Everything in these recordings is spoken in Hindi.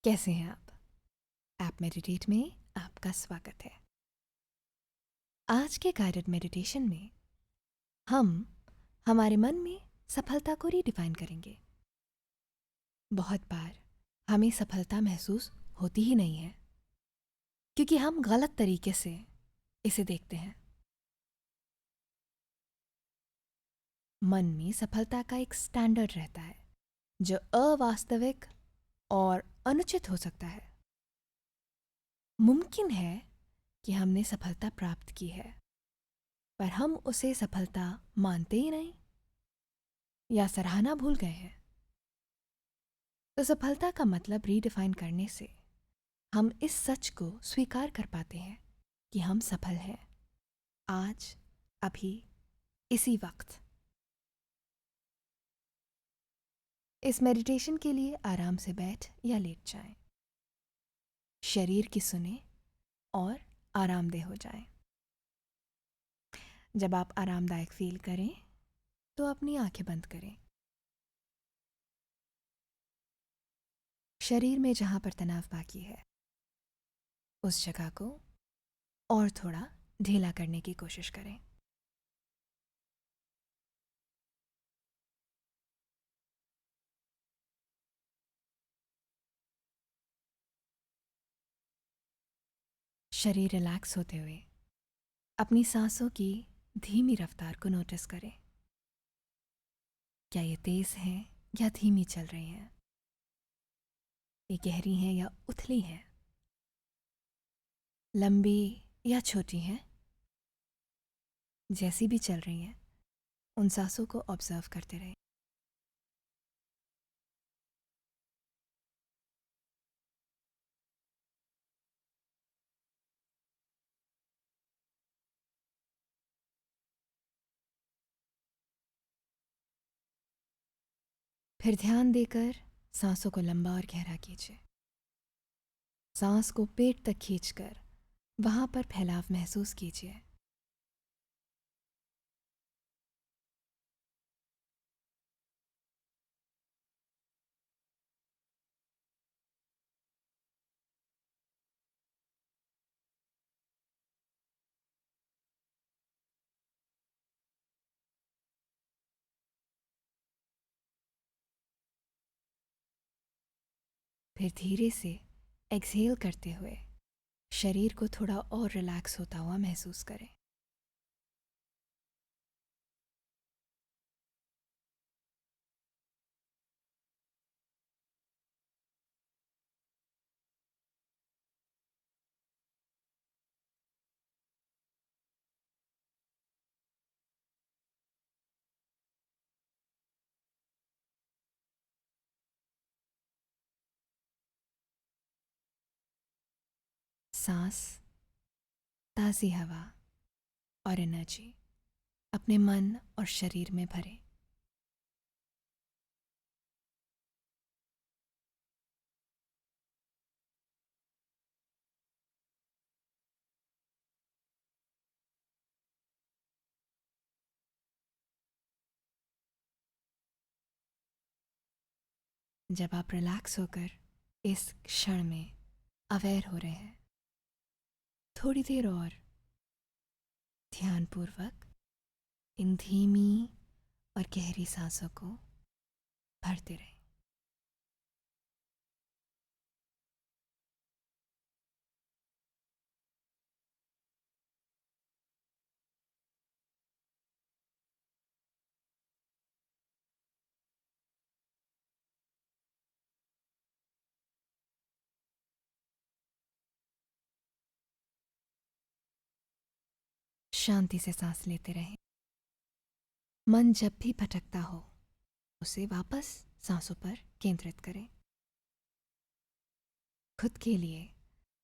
कैसे हैं आप? ऐप मेडिटेट में आपका स्वागत है। आज के गाइडेड मेडिटेशन में हम हमारे मन में सफलता को रीडिफाइन करेंगे। बहुत बार हमें सफलता महसूस होती ही नहीं है क्योंकि हम गलत तरीके से इसे देखते हैं। मन में सफलता का एक स्टैंडर्ड रहता है जो अवास्तविक और अनुचित हो सकता है। मुमकिन है कि हमने सफलता प्राप्त की है पर हम उसे सफलता मानते ही नहीं या सराहना भूल गए हैं। तो सफलता का मतलब रीडिफाइन करने से हम इस सच को स्वीकार कर पाते हैं कि हम सफल हैं आज, अभी, इसी वक्त। इस मेडिटेशन के लिए आराम से बैठ या लेट जाएं, शरीर की सुने और आरामदेह हो जाएं। जब आप आरामदायक फील करें तो अपनी आंखें बंद करें। शरीर में जहां पर तनाव बाकी है उस जगह को और थोड़ा ढीला करने की कोशिश करें। शरीर रिलैक्स होते हुए अपनी सांसों की धीमी रफ्तार को नोटिस करें। क्या ये तेज हैं या धीमी चल रही हैं? ये गहरी हैं या उथली हैं? लंबी या छोटी हैं? जैसी भी चल रही हैं उन सांसों को ऑब्जर्व करते रहें। फिर ध्यान देकर सांसों को लंबा और गहरा कीजिए। सांस को पेट तक खींचकर वहां पर फैलाव महसूस कीजिए। फिर धीरे से एक्सहेल करते हुए शरीर को थोड़ा और रिलैक्स होता हुआ महसूस करें। सांस, ताज़ी हवा और एनर्जी अपने मन और शरीर में भरें। जब आप रिलैक्स होकर इस क्षण में अवेयर हो रहे हैं, थोड़ी देर और ध्यानपूर्वक इन धीमी और गहरी सांसों को भरते रहें। शांति से सांस लेते रहें। मन जब भी भटकता हो उसे वापस सांसों पर केंद्रित करें। खुद के लिए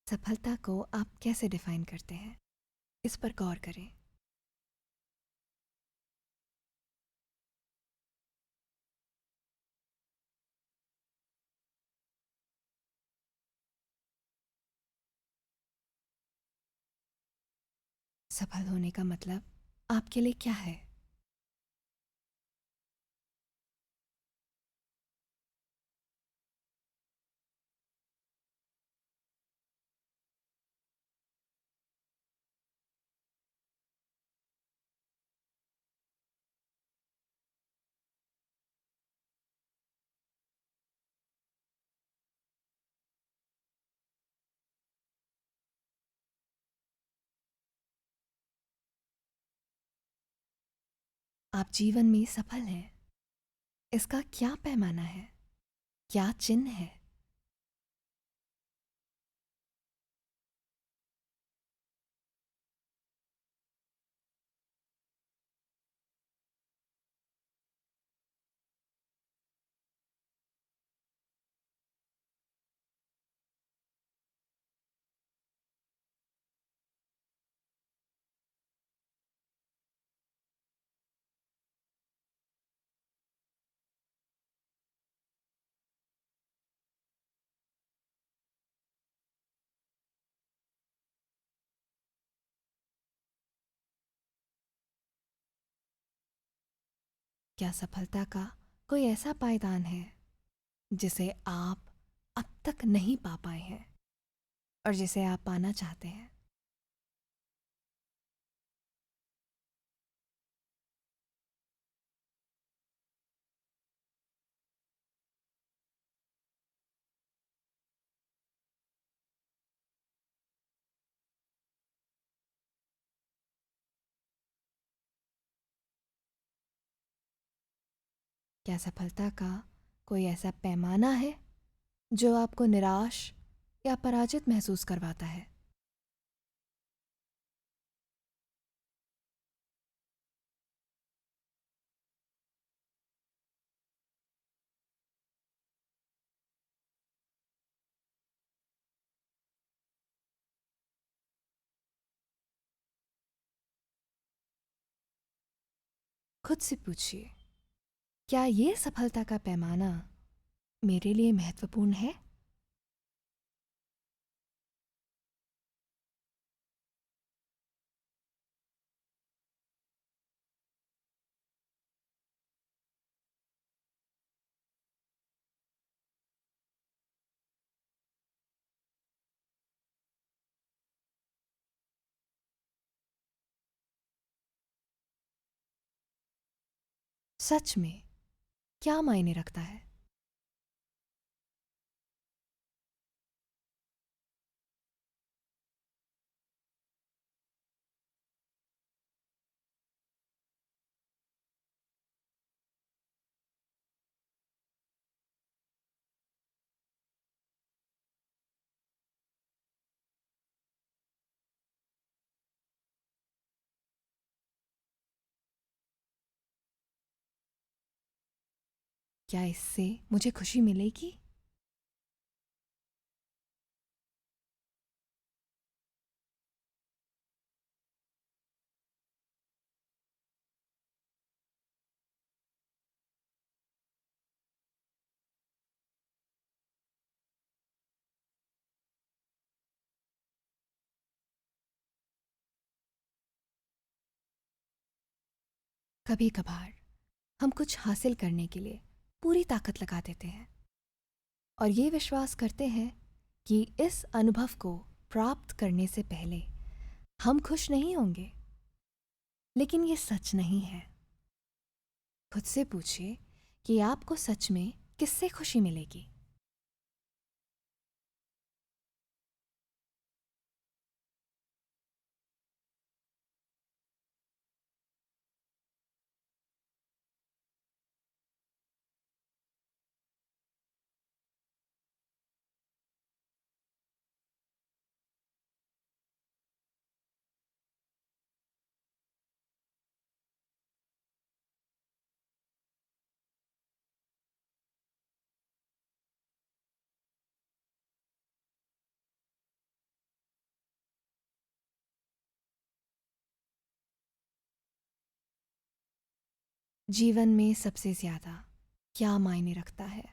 सफलता को आप कैसे डिफाइन करते हैं, इस पर गौर करें। सफल होने का मतलब आपके लिए क्या है? आप जीवन में सफल हैं, इसका क्या पैमाना है, क्या चिन्ह है? क्या सफलता का कोई ऐसा पायदान है जिसे आप अब तक नहीं पा पाए हैं और जिसे आप पाना चाहते हैं? क्या सफलता का कोई ऐसा पैमाना है जो आपको निराश या पराजित महसूस करवाता है? खुद से पूछिए, क्या ये सफलता का पैमाना मेरे लिए महत्वपूर्ण है? सच में क्या मायने रखता है? क्या इससे मुझे खुशी मिलेगी? कभी कभार हम कुछ हासिल करने के लिए पूरी ताकत लगा देते हैं और ये विश्वास करते हैं कि इस अनुभव को प्राप्त करने से पहले हम खुश नहीं होंगे, लेकिन ये सच नहीं है। खुद से पूछिए कि आपको सच में किससे खुशी मिलेगी। जीवन में सबसे ज्यादा क्या मायने रखता है?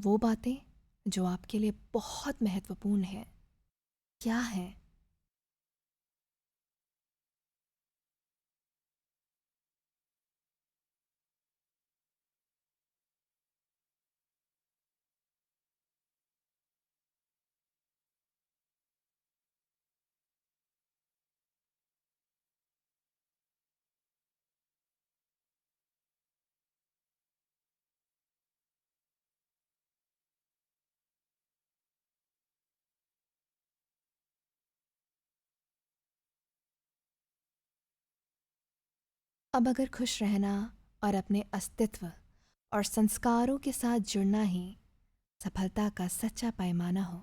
वो बातें जो आपके लिए बहुत महत्वपूर्ण हैं, क्या हैं? अब अगर खुश रहना और अपने अस्तित्व और संस्कारों के साथ जुड़ना ही सफलता का सच्चा पैमाना हो,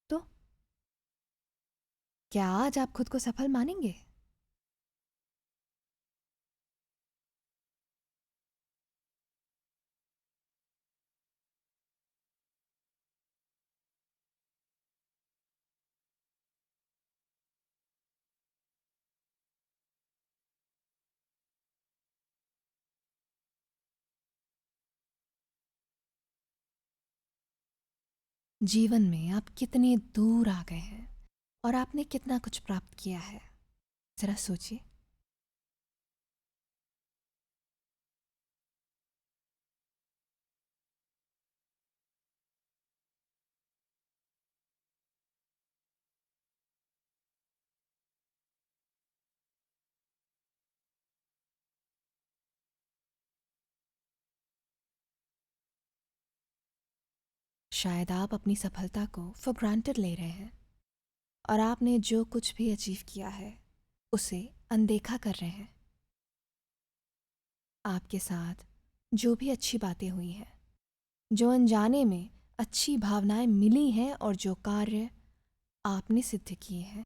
तो क्या आज आप खुद को सफल मानेंगे? जीवन में आप कितने दूर आ गए हैं और आपने कितना कुछ प्राप्त किया है, जरा सोचिए। शायद आप अपनी सफलता को फॉर ग्रांटेड ले रहे हैं और आपने जो कुछ भी अचीव किया है उसे अनदेखा कर रहे हैं। आपके साथ जो भी अच्छी बातें हुई हैं, जो अनजाने में अच्छी भावनाएं मिली हैं और जो कार्य आपने सिद्ध किए हैं,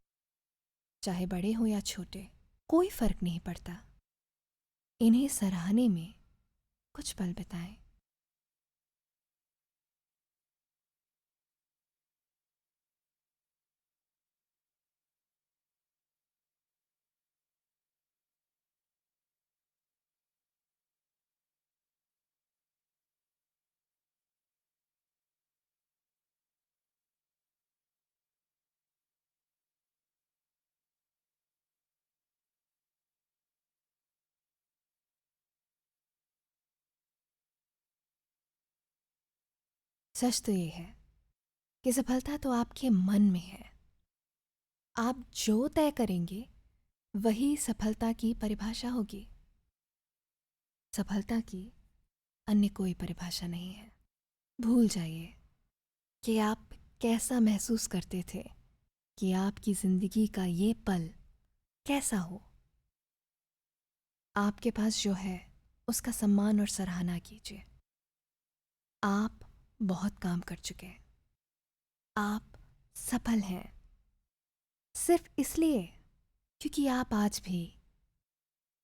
चाहे बड़े हो या छोटे, कोई फर्क नहीं पड़ता। इन्हें सराहने में कुछ पल बिताएं। सच तो ये है कि सफलता तो आपके मन में है। आप जो तय करेंगे वही सफलता की परिभाषा होगी। सफलता की अन्य कोई परिभाषा नहीं है। भूल जाइए कि आप कैसा महसूस करते थे, कि आपकी जिंदगी का ये पल कैसा हो। आपके पास जो है उसका सम्मान और सराहना कीजिए। आप बहुत काम कर चुके हैं। आप सफल हैं सिर्फ इसलिए क्योंकि आप आज भी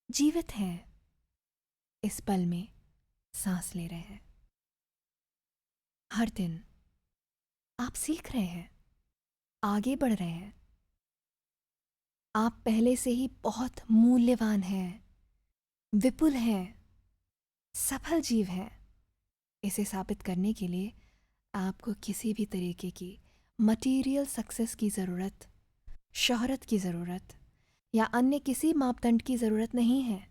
जीवित हैं, इस पल में सांस ले रहे हैं। हर दिन आप सीख रहे हैं, आगे बढ़ रहे हैं। आप पहले से ही बहुत मूल्यवान हैं, विपुल हैं, सफल जीव हैं। इसे साबित करने के लिए आपको किसी भी तरीके की मटेरियल सक्सेस की ज़रूरत, शोहरत की ज़रूरत या अन्य किसी मापदंड की ज़रूरत नहीं है।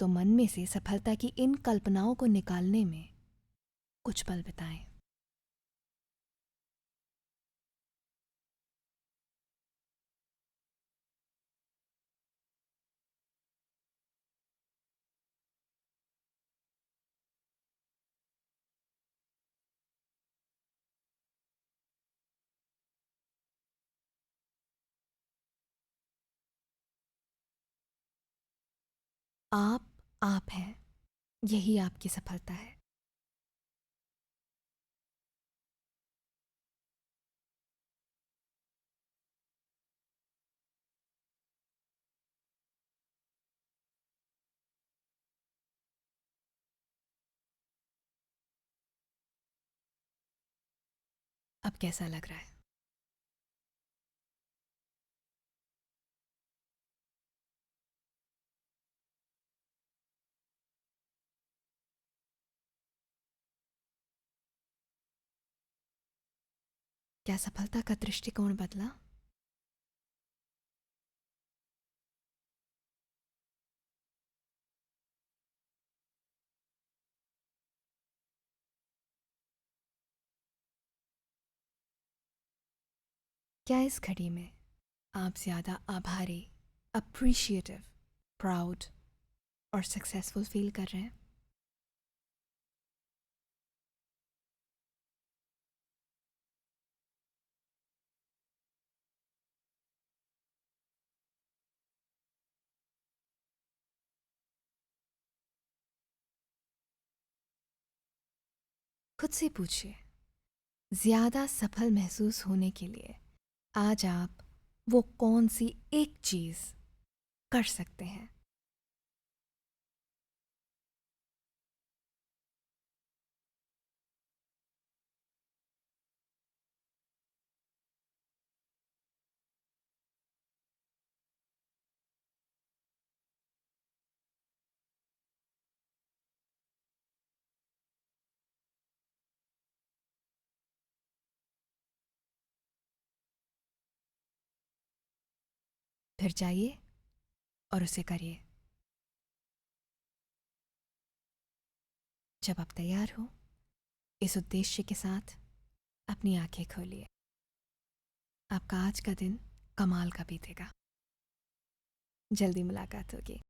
तो मन में से सफलता की इन कल्पनाओं को निकालने में कुछ पल बिताएं। आप हैं, यही आपकी सफलता है। अब कैसा लग रहा है? क्या सफलता का दृष्टिकोण बदला? क्या इस घड़ी में आप ज़्यादा आभारी, अप्रिशिएटिव, प्राउड और सक्सेसफुल फील कर रहे हैं? खुद से पूछिए, ज़्यादा सफल महसूस होने के लिए आज आप वो कौन सी एक चीज़ कर सकते हैं। फिर जाइए और उसे करिए। जब आप तैयार हो, इस उद्देश्य के साथ अपनी आंखें खोलिए। आपका आज का दिन कमाल का बीतेगा। जल्दी मुलाकात होगी।